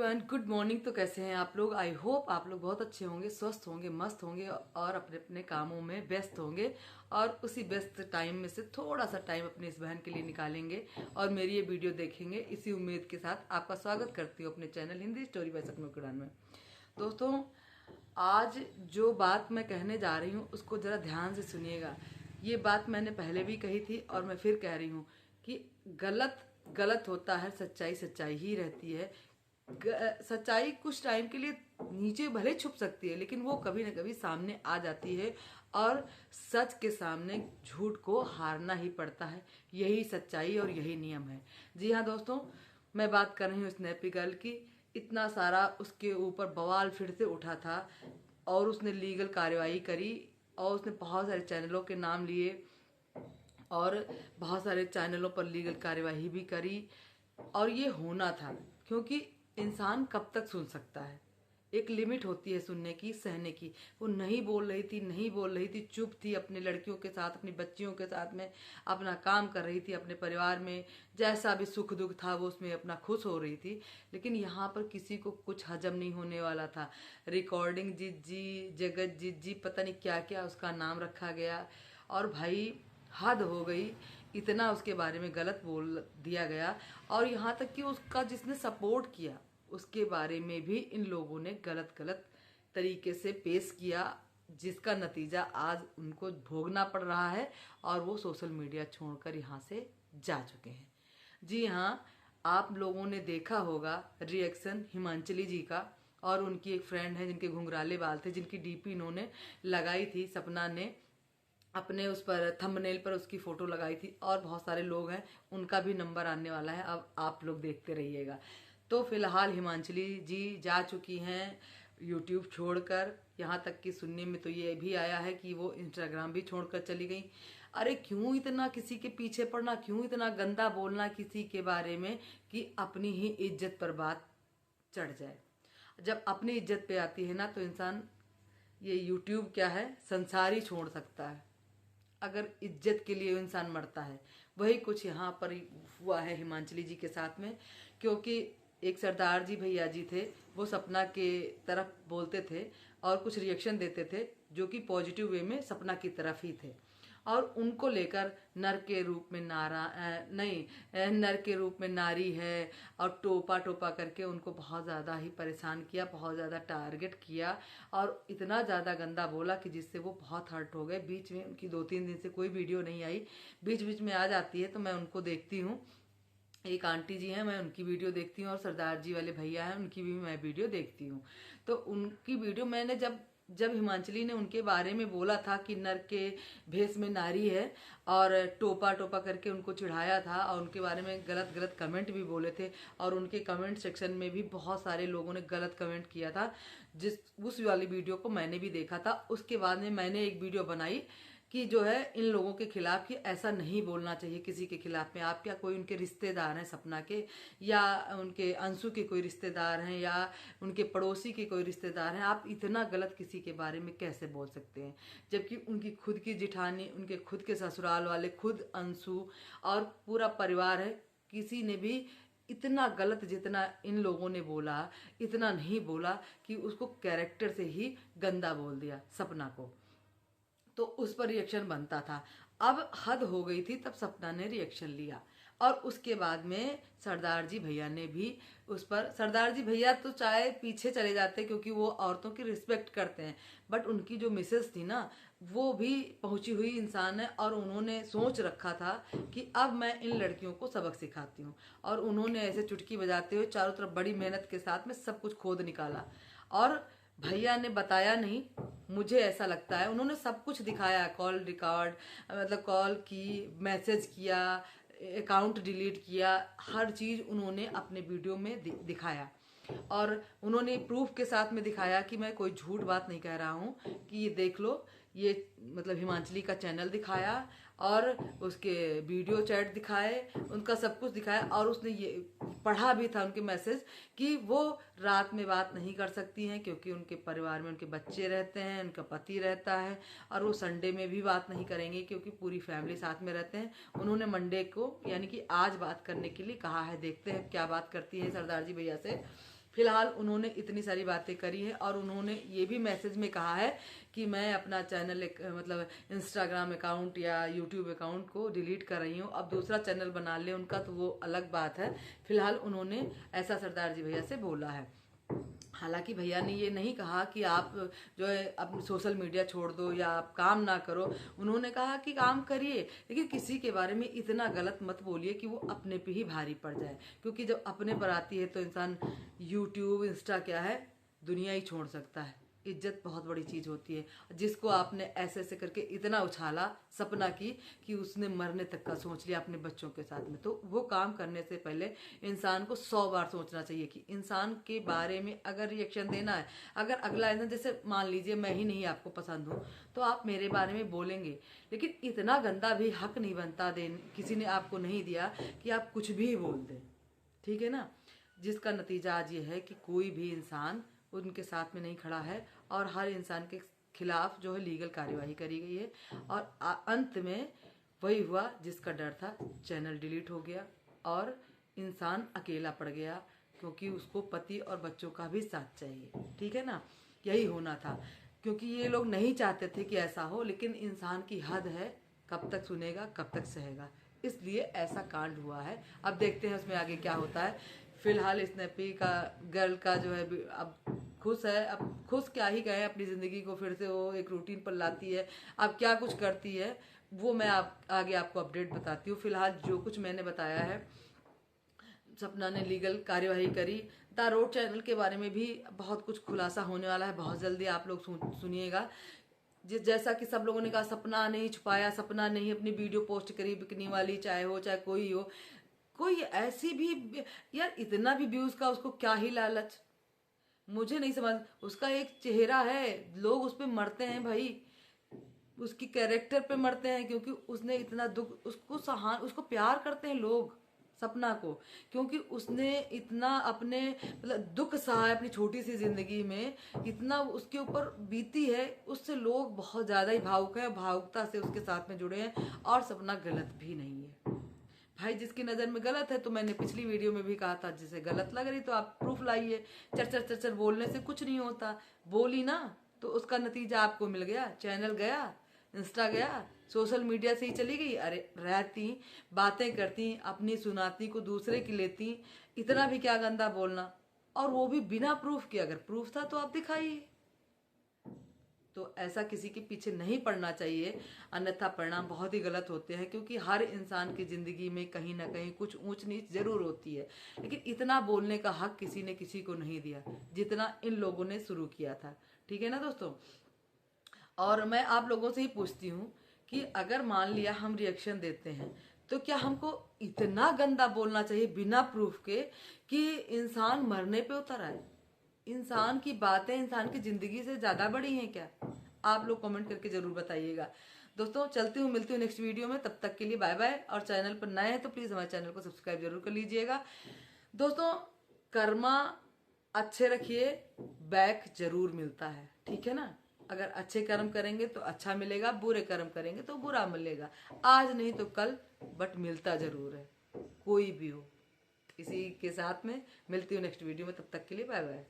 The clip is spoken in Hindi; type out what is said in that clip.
Everyone, good morning. तो कैसे हैं आप लोग? आई होप आप लोग बहुत अच्छे होंगे, स्वस्थ होंगे, मस्त होंगे और अपने अपने कामों में व्यस्त होंगे। और उसी व्यस्त टाइम में से थोड़ा सा टाइम अपनी इस बहन के लिए निकालेंगे और मेरी ये वीडियो देखेंगे। इसी उम्मीद के साथ आपका स्वागत करती हूँ अपने चैनल हिंदी स्टोरी बाय सपनों की उड़ान में। दोस्तों, आज जो बात मैं कहने जा रही हूँ उसको ज़रा ध्यान से सुनिएगा। ये बात मैंने पहले भी कही थी और मैं फिर कह रही हूँ कि गलत गलत होता है, सच्चाई सच्चाई ही रहती है। सच्चाई कुछ टाइम के लिए नीचे भले छुप सकती है, लेकिन वो कभी ना कभी सामने आ जाती है और सच के सामने झूठ को हारना ही पड़ता है। यही सच्चाई और यही नियम है। जी हाँ दोस्तों, मैं बात कर रही हूँ स्नैपी गर्ल की। इतना सारा उसके ऊपर बवाल फिर से उठा था और उसने लीगल कार्रवाई करी और उसने बहुत सारे चैनलों के नाम लिए और बहुत सारे चैनलों पर लीगल कार्यवाही भी करी। और ये होना था, क्योंकि इंसान कब तक सुन सकता है? एक लिमिट होती है सुनने की, सहने की। वो नहीं बोल रही थी, नहीं बोल रही थी, चुप थी, अपने लड़कियों के साथ, अपनी बच्चियों के साथ में अपना काम कर रही थी, अपने परिवार में जैसा भी सुख दुख था वो उसमें अपना खुश हो रही थी। लेकिन यहाँ पर किसी को कुछ हजम नहीं होने वाला था। रिकॉर्डिंग जिज्जी, जगत जिज्जी, पता नहीं क्या क्या उसका नाम रखा गया। और भाई हद हो गई, इतना उसके बारे में गलत बोल दिया गया। और यहाँ तक कि उसका जिसने सपोर्ट किया उसके बारे में भी इन लोगों ने गलत गलत तरीके से पेश किया, जिसका नतीजा आज उनको भोगना पड़ रहा है और वो सोशल मीडिया छोड़कर यहाँ से जा चुके हैं। जी हाँ, आप लोगों ने देखा होगा रिएक्शन हिमांचली जी का। और उनकी एक फ्रेंड है जिनके घुंघराले बाल थे, जिनकी डीपी इन्होंने लगाई थी, सपना ने अपने उस पर थंबनेल पर उसकी फोटो लगाई थी। और बहुत सारे लोग हैं, उनका भी नंबर आने वाला है, अब आप लोग देखते रहिएगा। तो फिलहाल हिमांचली जी जा चुकी हैं यूट्यूब छोड़कर। यहाँ तक कि सुनने में तो ये भी आया है कि वो इंस्टाग्राम भी छोड़कर चली गई। अरे क्यों इतना किसी के पीछे पड़ना, क्यों इतना गंदा बोलना किसी के बारे में कि अपनी ही इज्जत पर बात चढ़ जाए। जब अपनी इज्जत पे आती है ना तो इंसान, ये यूट्यूब क्या है, संसार ही छोड़ सकता है अगर इज्जत के लिए इंसान मरता है। वही कुछ यहाँ पर हुआ है हिमांचली जी के साथ में। क्योंकि एक सरदार जी भैया जी थे, वो सपना के तरफ बोलते थे और कुछ रिएक्शन देते थे जो कि पॉजिटिव वे में सपना की तरफ ही थे। और उनको लेकर नर के रूप में नर के रूप में नारी है और टोपा टोपा करके उनको बहुत ज़्यादा ही परेशान किया, बहुत ज़्यादा टारगेट किया और इतना ज़्यादा गंदा बोला कि जिससे वो बहुत हर्ट हो गए। बीच में उनकी 2-3 दिन से कोई वीडियो नहीं आई, बीच बीच में आ जाती है तो मैं उनको देखती हूँ। एक आंटी जी हैं, मैं उनकी वीडियो देखती हूँ और सरदार जी वाले भैया हैं, उनकी भी मैं वीडियो देखती हूँ। तो उनकी वीडियो मैंने जब जब हिमांचली ने उनके बारे में बोला था कि नर के भेष में नारी है और टोपा टोपा करके उनको चिढ़ाया था और उनके बारे में गलत गलत कमेंट भी बोले थे और उनके कमेंट सेक्शन में भी बहुत सारे लोगों ने गलत कमेंट किया था, उस वाली वीडियो को मैंने भी देखा था। उसके बाद में मैंने एक वीडियो बनाई कि जो है इन लोगों के खिलाफ कि ऐसा नहीं बोलना चाहिए किसी के खिलाफ में। आप क्या कोई उनके रिश्तेदार हैं सपना के, या उनके अंशु के कोई रिश्तेदार हैं, या उनके पड़ोसी के कोई रिश्तेदार हैं? आप इतना गलत किसी के बारे में कैसे बोल सकते हैं? जबकि उनकी खुद की जिठानी, उनके खुद के ससुराल वाले, खुद अंशु और पूरा परिवार है। किसी ने भी इतना गलत जितना इन लोगों ने बोला, इतना नहीं बोला कि उसको कैरेक्टर से ही गंदा बोल दिया सपना को, तो उस पर रिएक्शन बनता था। अब हद हो गई थी, तब सपना ने रिएक्शन लिया और उसके बाद में सरदार जी भैया ने भी उस पर। सरदार जी भैया तो चाहे पीछे चले जाते क्योंकि वो औरतों की रिस्पेक्ट करते हैं, बट उनकी जो मिसेस थी ना, वो भी पहुंची हुई इंसान है और उन्होंने सोच रखा था कि अब मैं इन लड़कियों को सबक सिखाती हूँ। और उन्होंने ऐसे चुटकी बजाते हुए चारों तरफ बड़ी मेहनत के साथ में सब कुछ खोद निकाला। और भैया ने बताया नहीं, मुझे ऐसा लगता है उन्होंने सब कुछ दिखाया, कॉल रिकॉर्ड, मतलब कॉल की, मैसेज किया, अकाउंट डिलीट किया, हर चीज़ उन्होंने अपने वीडियो में दिखाया। और उन्होंने प्रूफ के साथ में दिखाया कि मैं कोई झूठ बात नहीं कह रहा हूँ, कि ये देख लो, ये मतलब हिमांचली का चैनल दिखाया और उसके वीडियो चैट दिखाए, उनका सब कुछ दिखाया। और उसने ये पढ़ा भी था उनके मैसेज कि वो रात में बात नहीं कर सकती हैं क्योंकि उनके परिवार में उनके बच्चे रहते हैं, उनका पति रहता है, और वो संडे में भी बात नहीं करेंगे क्योंकि पूरी फैमिली साथ में रहते हैं। उन्होंने मंडे को यानी कि आज बात करने के लिए कहा है। देखते हैं क्या बात करती है सरदार जी भैया से। फिलहाल उन्होंने इतनी सारी बातें करी है और उन्होंने ये भी मैसेज में कहा है कि मैं अपना चैनल मतलब इंस्टाग्राम अकाउंट या यूट्यूब अकाउंट को डिलीट कर रही हूँ, अब दूसरा चैनल बना ले उनका तो वो अलग बात है। फिलहाल उन्होंने ऐसा सरदार जी भैया से बोला है। हालांकि भैया ने ये नहीं कहा कि आप जो है अपनी सोशल मीडिया छोड़ दो या आप काम ना करो। उन्होंने कहा कि काम करिए, लेकिन किसी के बारे में इतना गलत मत बोलिए कि वो अपने पे ही भारी पड़ जाए, क्योंकि जब अपने पर आती है तो इंसान यूट्यूब इंस्टा क्या है, दुनिया ही छोड़ सकता है। इज्जत बहुत बड़ी चीज होती है। जिसको आपने ऐसे ऐसे करके इतना उछाला सपना की कि उसने मरने तक का सोच लिया अपने बच्चों के साथ में, तो वो काम करने से पहले इंसान को 100 बार सोचना चाहिए कि इंसान के बारे में अगर रिएक्शन देना है, अगर अगला इंसान, जैसे मान लीजिए मैं ही नहीं आपको पसंद हूँ तो आप मेरे बारे में बोलेंगे, लेकिन इतना गंदा भी हक नहीं बनता किसी ने आपको नहीं दिया कि आप कुछ भी बोल दें, ठीक है ना। जिसका नतीजा आज ये है कि कोई भी इंसान उनके साथ में नहीं खड़ा है और हर इंसान के खिलाफ जो है लीगल कार्यवाही करी गई है, और अंत में वही हुआ जिसका डर था, चैनल डिलीट हो गया और इंसान अकेला पड़ गया, क्योंकि उसको पति और बच्चों का भी साथ चाहिए, ठीक है ना। यही होना था, क्योंकि ये लोग नहीं चाहते थे कि ऐसा हो, लेकिन इंसान की हद है, कब तक सुनेगा कब तक सहेगा, इसलिए ऐसा कांड हुआ है। अब देखते हैं उसमें आगे क्या होता है। फिलहाल स्नैपी का गर्ल का जो है अब खुश है, अब खुश क्या ही कहे, अपनी ज़िंदगी को फिर से वो एक रूटीन पर लाती है। अब क्या कुछ करती है वो मैं आगे आपको अपडेट बताती हूँ। फिलहाल जो कुछ मैंने बताया है, सपना ने लीगल कार्यवाही करी। द रोड चैनल के बारे में भी बहुत कुछ खुलासा होने वाला है, बहुत जल्दी आप लोग सुनिएगा। जैसा कि सब लोगों ने कहा, सपना नहीं छुपाया, सपना नहीं अपनी वीडियो पोस्ट करी बिकनी वाली, चाहे हो चाहे कोई हो, कोई ऐसी भी यार, इतना भी व्यूज का उसको क्या ही लालच, मुझे नहीं समझ। उसका एक चेहरा है, लोग उस पर मरते हैं भाई, उसकी कैरेक्टर पे मरते हैं, क्योंकि उसने इतना दुख, उसको प्यार करते हैं लोग सपना को, क्योंकि उसने इतना अपने मतलब दुख सहा है अपनी छोटी सी जिंदगी में, इतना उसके ऊपर बीती है, उससे लोग बहुत ज्यादा ही भावुक है, भावुकता से उसके साथ में जुड़े हैं। और सपना गलत भी नहीं है भाई, जिसकी नज़र में गलत है, तो मैंने पिछली वीडियो में भी कहा था, जिसे गलत लग रही तो आप प्रूफ लाइए। चरचर चरचर बोलने से कुछ नहीं होता, बोली ना तो उसका नतीजा आपको मिल गया, चैनल गया, इंस्टा गया, सोशल मीडिया से ही चली गई। अरे रहती, बातें करती, अपनी सुनाती को दूसरे की लेती, इतना भी क्या गंदा बोलना, और वो भी बिना प्रूफ के। अगर प्रूफ था तो आप दिखाइए। तो ऐसा किसी के पीछे नहीं पड़ना चाहिए, अन्यथा परिणाम बहुत ही गलत होते हैं, क्योंकि हर इंसान की जिंदगी में कहीं ना कहीं कुछ ऊंच नीच जरूर होती है, लेकिन इतना बोलने का हक किसी ने किसी को नहीं दिया जितना इन लोगों ने शुरू किया था, ठीक है ना दोस्तों। और मैं आप लोगों से ही पूछती हूँ कि अगर मान लिया हम रिएक्शन देते हैं, तो क्या हमको इतना गंदा बोलना चाहिए बिना प्रूफ के कि इंसान मरने पे उतर आए? इंसान की बातें इंसान की जिंदगी से ज्यादा बड़ी हैं क्या? आप लोग कमेंट करके जरूर बताइएगा। दोस्तों चलती हूँ, मिलती हूँ नेक्स्ट वीडियो में, तब तक के लिए बाय बाय। और चैनल पर नए हैं तो प्लीज हमारे चैनल को सब्सक्राइब जरूर कर लीजिएगा। दोस्तों कर्मा अच्छे रखिए, बैक जरूर मिलता है, ठीक है ना। अगर अच्छे कर्म करेंगे तो अच्छा मिलेगा, बुरे कर्म करेंगे तो बुरा मिलेगा, आज नहीं तो कल, बट मिलता जरूर है, कोई भी हो। इसी के साथ में मिलती हूँ नेक्स्ट वीडियो में, तब तक के लिए बाय बाय।